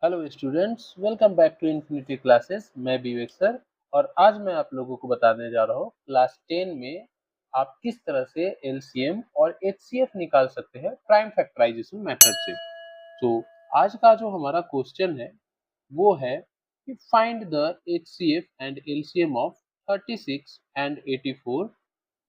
Hello students, welcome back to infinity classes. मैं Vivek sir और आज मैं आप लोगों को बताने जा रहा हूँ क्लास 10 में आप किस तरह से एलसीएम और एचसीएफ निकाल सकते हैं प्राइम फैक्टराइजेशन मेथड से। तो आज का जो हमारा क्वेश्चन है वो है कि find the HCF and LCM of 36 and 84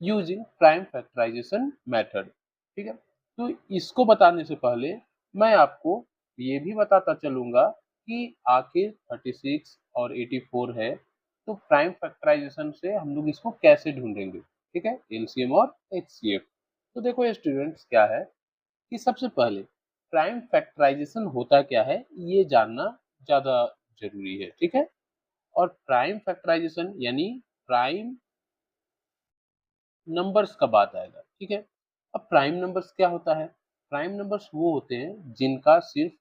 using prime factorisation method. ठीक है, तो इसको बताने से पहले मैं आपको ये भी बताता चलूंगा कि आखिर 36 और 84 है, तो प्राइम फैक्टराइजेशन से हम लोग इसको कैसे ढूंढेंगे। ठीक है, एलसीएम और एचसीएफ। तो देखो स्टूडेंट्स, क्या है कि सबसे पहले प्राइम फैक्टराइजेशन होता क्या है ये जानना ज्यादा जरूरी है। ठीक है, और प्राइम फैक्टराइजेशन यानी प्राइम नंबर्स का बात आएगा। ठीक है, अब प्राइम नंबर्स क्या होता है? प्राइम नंबर्स वो होते हैं जिनका सिर्फ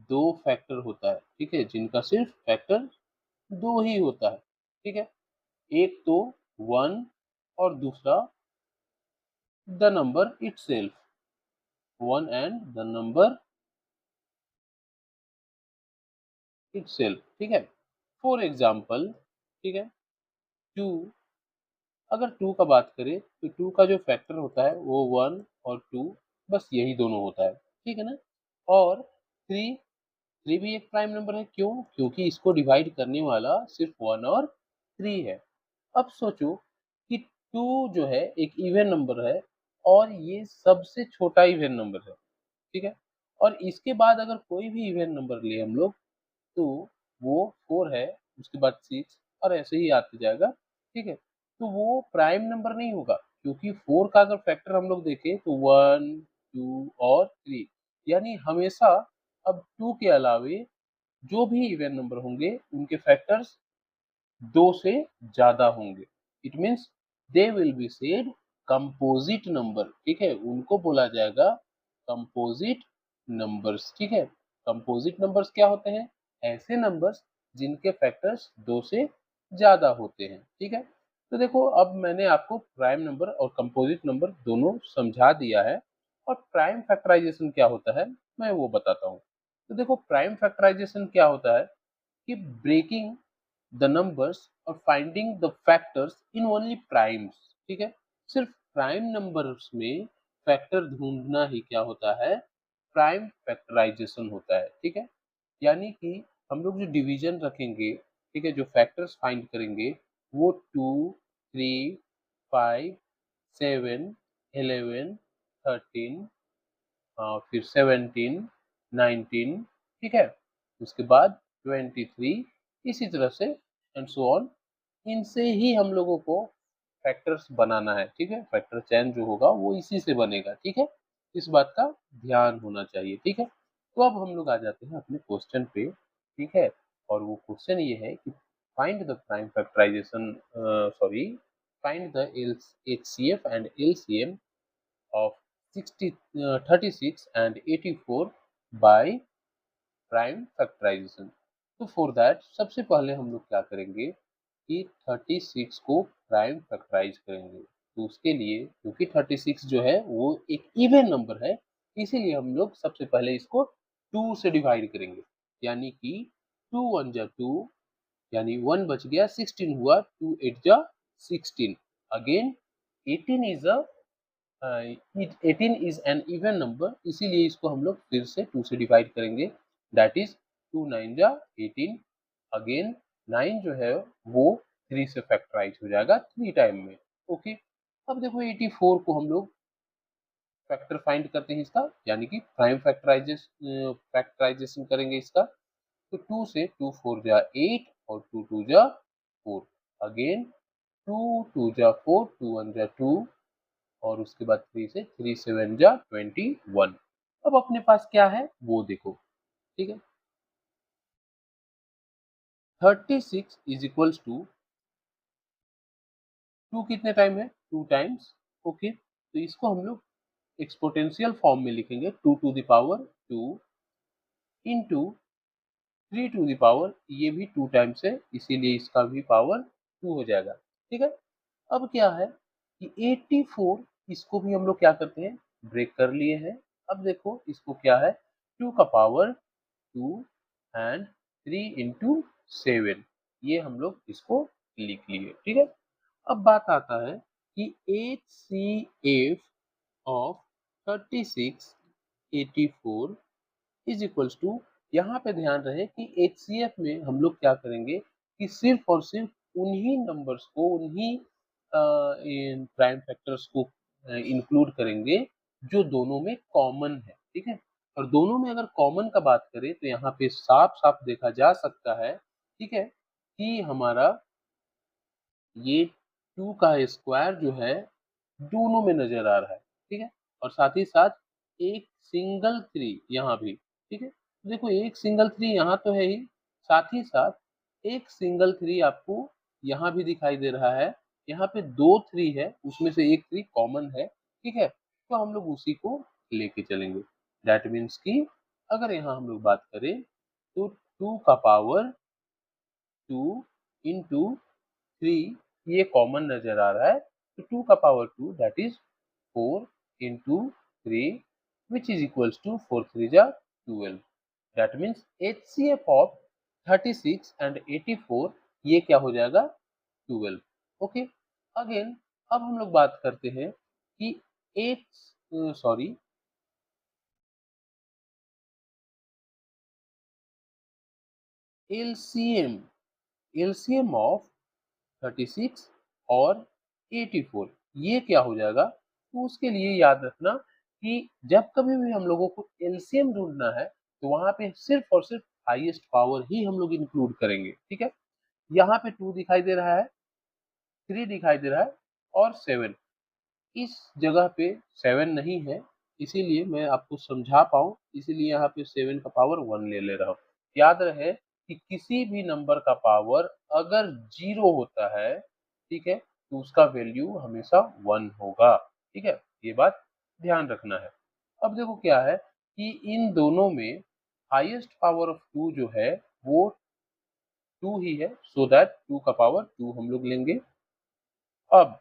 दो फैक्टर होता है। ठीक है, जिनका सिर्फ फैक्टर दो ही होता है। ठीक है, एक तो वन और दूसरा the number itself, one and the number itself. ठीक है, फॉर एग्जाम्पल, ठीक है, टू, अगर टू का बात करें तो टू का जो फैक्टर होता है वो वन और टू, बस यही दोनों होता है। ठीक है ना, और थ्री, थ्री भी एक प्राइम नंबर है। क्यों? क्योंकि इसको डिवाइड करने वाला सिर्फ वन और थ्री है। अब सोचो कि टू जो है एक इवन नंबर है और ये सबसे छोटा इवन नंबर है। ठीक है, और इसके बाद अगर कोई भी इवन नंबर ले हम लोग तो वो फोर है, उसके बाद सिक्स और ऐसे ही आते जाएगा। ठीक है, तो वो प्राइम नंबर नहीं होगा क्योंकि फोर का अगर फैक्टर हम लोग देखें तो वन, टू और थ्री, यानी हमेशा अब टू के अलावे जो भी इवन नंबर होंगे उनके फैक्टर्स दो से ज्यादा होंगे। It means they will be said composite number. ठीक है, उनको बोला जाएगा कंपोजिट नंबर्स। ठीक है, कंपोजिट नंबर्स क्या होते हैं? ऐसे नंबर्स जिनके फैक्टर्स दो से ज्यादा होते हैं। ठीक है, तो देखो अब मैंने आपको प्राइम नंबर और कंपोजिट नंबर दोनों समझा दिया है। और प्राइम फैक्टराइजेशन क्या होता है मैं वो बताता हूँ। तो देखो प्राइम फैक्टराइजेशन क्या होता है कि ब्रेकिंग द नंबर्स और finding the factors in only primes. ठीक है, सिर्फ प्राइम नंबर्स में फैक्टर ढूंढना ही क्या होता है? प्राइम फैक्टराइजेशन होता है। ठीक है, यानी कि हम लोग जो डिवीजन रखेंगे, ठीक है, जो फैक्टर्स फाइंड करेंगे वो टू, थ्री, फाइव, सेवन, 11, 13, फिर 17, 19, ठीक है, उसके बाद 23, इसी तरह से एंड सो ऑन। इनसे ही हम लोगों को फैक्टर्स बनाना है। ठीक है, फैक्टर चेन जो होगा वो इसी से बनेगा। ठीक है, इस बात का ध्यान होना चाहिए। ठीक है, तो अब हम लोग आ जाते हैं अपने क्वेश्चन पे। ठीक है, और वो क्वेश्चन ये है कि find the prime factorisation, sorry, find the HCF and LCM of 36 and 84 by prime factorisation. तो फॉर दैट सबसे पहले हम लोग क्या करेंगे कि 36 को प्राइम फैक्टराइज करेंगे। तो उसके लिए क्योंकि 36 जो है वो एक इवन नंबर है, इसीलिए हम लोग सबसे पहले इसको 2 से डिवाइड करेंगे। यानी कि 2 वन जा 2, यानी 1 बच गया, 16 हुआ, 2 8 जा 16। Again 18 is a 18 is an even number, इसीलिए इसको हम लोग फिर से 2 से डिवाइड करेंगे। दैट इज 2 9 जा 18। अगेन 9 जो है वो 3 से फैक्टराइज हो जाएगा 3 टाइम में। ओके, अब देखो 84 को हम लोग फैक्टर फाइंड करते हैं इसका, यानी कि प्राइम फैक्टराइजेशन करेंगे इसका। तो 2 से 2 4 जा 8 और 2 2 जा 4। अगेन 2 2 जा 4, 2 1 जा 2 और उसके बाद 3 से 3 7 जा 21। अब अपने पास क्या है वो देखो। ठीक है, 36 इज इक्वल्स टू 2 कितने टाइम है? 2 टाइम्स। ओके, तो इसको हम लोग एक्सपोनेंशियल फॉर्म में लिखेंगे, 2 to the power 2 into 3 to the power, ये भी 2 टाइम्स है इसीलिए इसका भी पावर 2 हो जाएगा। ठीक है, अब क्या है कि 84 इसको भी हम लोग क्या करते हैं, ब्रेक कर लिए हैं। अब देखो इसको क्या है, 2 का पावर 2 एंड 3 इंटू 7, ये हम लोग इसको लिख लिए, ठीक है। अब बात आता है कि HCF of 36 84 is equals to, यहाँ पे ध्यान रहे कि HCF में हम लोग क्या करेंगे कि सिर्फ और सिर्फ उन्हीं नंबर्स को, उन्हीं प्राइम फैक्टर्स को इंक्लूड करेंगे जो दोनों में कॉमन है, ठीक है। और दोनों में अगर कॉमन का बात करें तो यहाँ पे साफ साफ देखा जा सकता है, ठीक है, कि हमारा ये 2 का स्क्वायर जो है दोनों में नज़र आ रहा है, ठीक है? और साथ ही साथ एक सिंगल 3 यहाँ भी, ठीक है? देखो एक सिंगल 3 यहाँ तो है ही, साथ ही साथ एक सिंगल 3 आपको यहाँ भी दिखाई दे रहा है। यहाँ पे 2 3 है, उसमें से एक 3 कॉमन है, ठीक है? तो हम लोग उसी को लेके चलेंगे। दैट मीन्स कि अगर यहाँ हम लोग बात करें तो 2 का पावर 2 इंटू 3, ये कॉमन नज़र आ रहा है, तो 2 का power 2 that is 4 into 3 which is equals to 4 3 जा 12. That means HCF of 36 and 84, ये क्या हो जाएगा 12. ओके, अगेन अब हम लोग बात करते हैं कि LCM, LCM ऑफ 36 और 84, ये क्या हो जाएगा। तो उसके लिए याद रखना कि जब कभी भी हम लोगों को एलसीएम ढूंढना है तो वहां पे सिर्फ और सिर्फ हाईएस्ट पावर ही हम लोग इंक्लूड करेंगे, ठीक है। यहाँ पे 2 दिखाई दे रहा है, 3 दिखाई दे रहा है और 7, इस जगह पे 7 नहीं है, इसीलिए मैं आपको समझा पाऊँ, इसीलिए यहाँ पे 7 का पावर 1 ले ले रहा हूँ। याद रहे कि किसी भी नंबर का पावर अगर 0 होता है, ठीक है, तो उसका वैल्यू हमेशा 1 होगा, ठीक है? ये बात ध्यान रखना है। अब देखो क्या है कि इन दोनों में हाईएस्ट पावर ऑफ 2 जो है वो 2 ही है, सो दैट 2 का पावर 2 हम लोग लेंगे। अब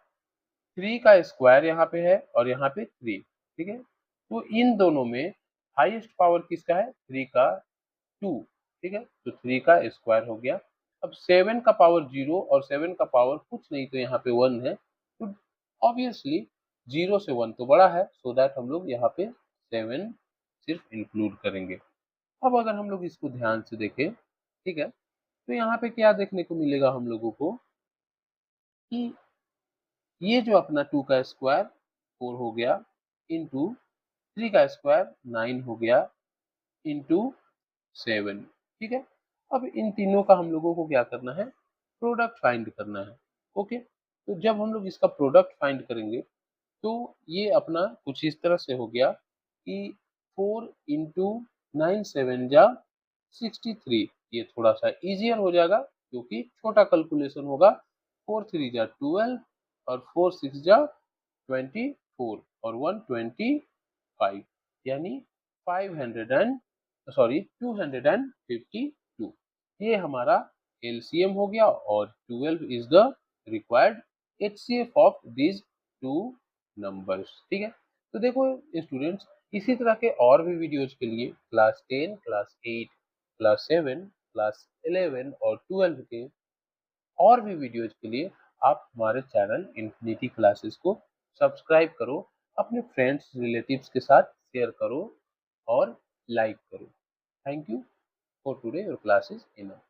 3 का स्क्वायर यहाँ पे है और यहाँ पे 3, ठीक है। तो इन दोनों में हाईएस्ट पावर किसका है, 3 का 2, ठीक है। तो 3 का स्क्वायर हो गया। अब 7 का पावर 0 और 7 का पावर कुछ नहीं तो यहाँ पे 1 है, तो ऑब्वियसली 0 से 1 तो बड़ा है, सो दैट हम लोग यहाँ पे 7 सिर्फ इंक्लूड करेंगे। अब अगर हम लोग इसको ध्यान से देखें, ठीक है, तो यहाँ पे क्या देखने को मिलेगा हम लोगों को कि ये जो अपना 2 का स्क्वायर 4 हो गया, इंटू 3 का स्क्वायर 9 हो गया, इंटू 7, ठीक है। अब इन तीनों का हम लोगों को क्या करना है, प्रोडक्ट फाइंड करना है। ओके, तो जब हम लोग इसका प्रोडक्ट फाइंड करेंगे तो ये अपना कुछ इस तरह से हो गया कि 4 इंटू 9 7 जा 63, ये थोड़ा सा इजियर हो जाएगा क्योंकि छोटा कैलकुलेशन होगा। 4 3 जा 12 और 4 6 जा 24 और 1 25, यानी 500 एंड 252, ये हमारा एलसीएम हो गया और 12 is the required HCF of this two numbers, ठीक है। तो देखो स्टूडेंट्स, इसी तरह के और भी वीडियोज के लिए क्लास 10, क्लास 8, क्लास 7, क्लास 11 और 12 के और भी वीडियोज के लिए आप हमारे चैनल इन्फिनिटी क्लासेस को सब्सक्राइब करो, अपने फ्रेंड्स रिलेटिव्स के साथ शेयर करो और लाइक करो। Thank you for today, your class is enough.